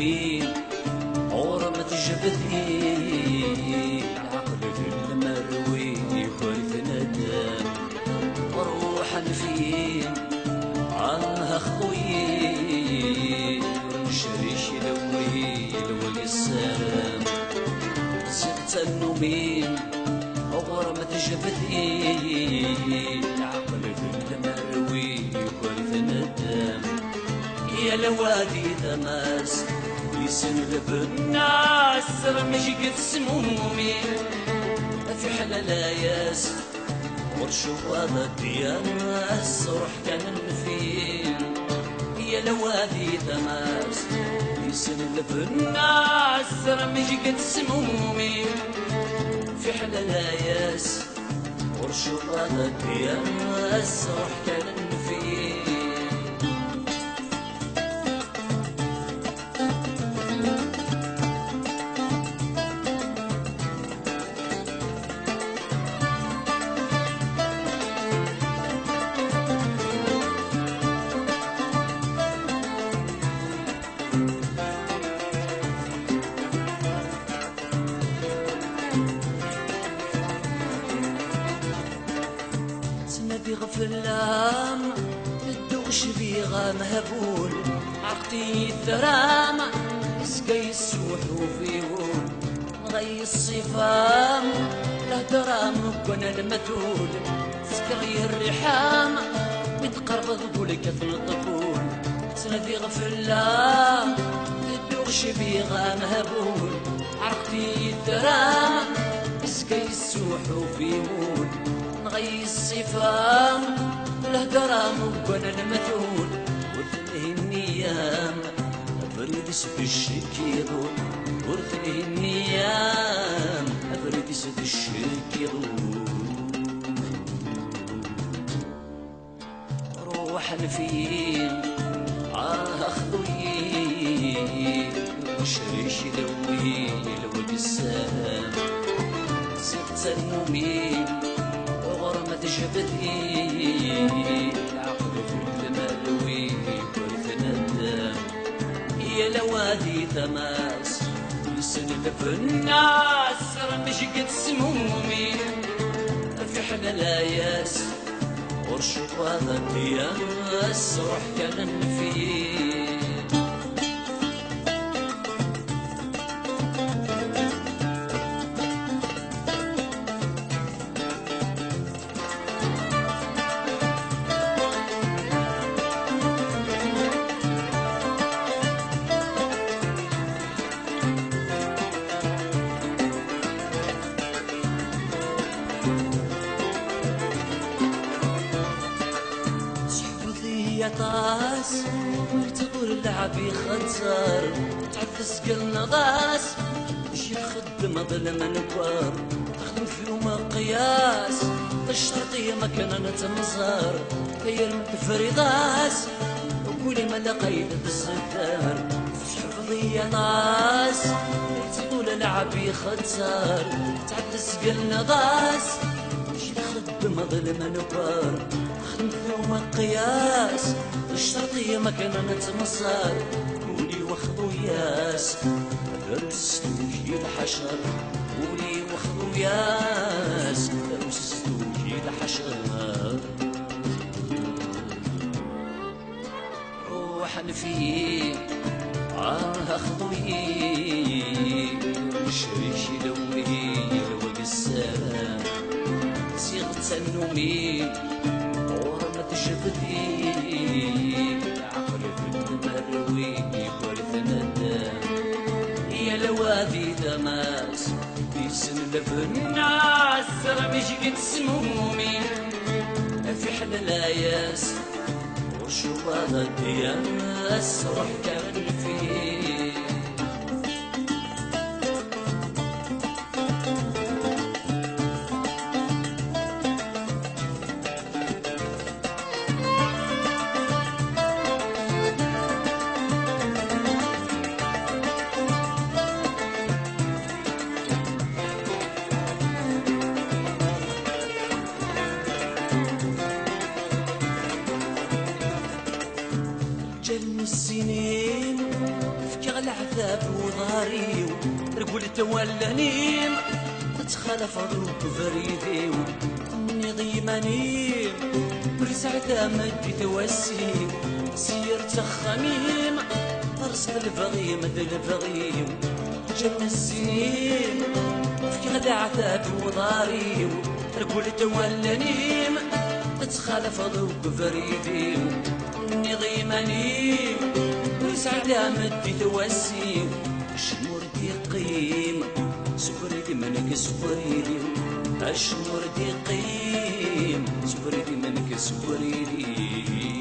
النومين غرمة جبدي العقل في المروي يخالف ندم روح فين عنها خوي نشريش الويل والسلام ست النومين غرمة جبدي العقل في المروي يخالف ندم يا لوادي دماس يسلب الناس رمش قد سمومي في حلال ياس ورشوة دياس روح كان فين يا لوادي دماس يسلب الناس رمش قد سمومي في حلال ياس ورشوة دياس روح كان فين غفلام الدوش بيغا مهبول عقتي الثرام سقي السوح وفيهول غي الصفام له درام كون المثول سقي الرحام وتقرب ذبولك في الطفول سندي غفلام الدوش بيغا مهبول عقتي الثرام سقي السوح وفيهول غي الصفام له درام وكون المثول ورثنه النيام افردس بالشرك يضول ورثنه النيام افردس بالشرك يضول روح فين اخذوي وشريش دوي لو بالسلام سبت النومين غرمة جبدي العقل في الملوي ورث ندم يا لوادي تماس يسلب الناس رمش قد سمومي في حلال ياس ورشوة دياس روح كان فيه يا طاس تقول اللعب يخسر تعفس قلنا غاس باش يخدم ظلم نكبر تخدم فيهم قياس الشرطية مكان تمزار هي المتفري غاس وقولي ما لقيت بالستار حفظي يا طاس تقول اللعب يخسر تعفس قلنا غاس باش يخدم ظلم نكبر يوم قياس الشرطية مكان تمصار قولي واخذوا ياس درستوجي الحشر قولي واخذوا ياس درستوجي الحشر روح فيه اخذوي شريش لوي لو بالسلام صيغة النومين جبدي العقل في المروي ورث ندم يا لوادي دماس يسلب الناس رمش قد سمومي في حلال ياس ورشوة دياس روح كان فيه السنين في كغلع عذاب وضاري رقول تولانيم تخلف ضوك فريدي نظيماني برسعة مدي توسي سير تخميم فرصة الفغيم ذي الفغيم جن السنين في غدا عذاب وضاري رقول تولانيم تخلف ضوك فريدي نظيماني برسعة مدي توسي شنور دي قيم سفريدي منك سفريدي الشنور دي قيم سفريدي منك سفريدي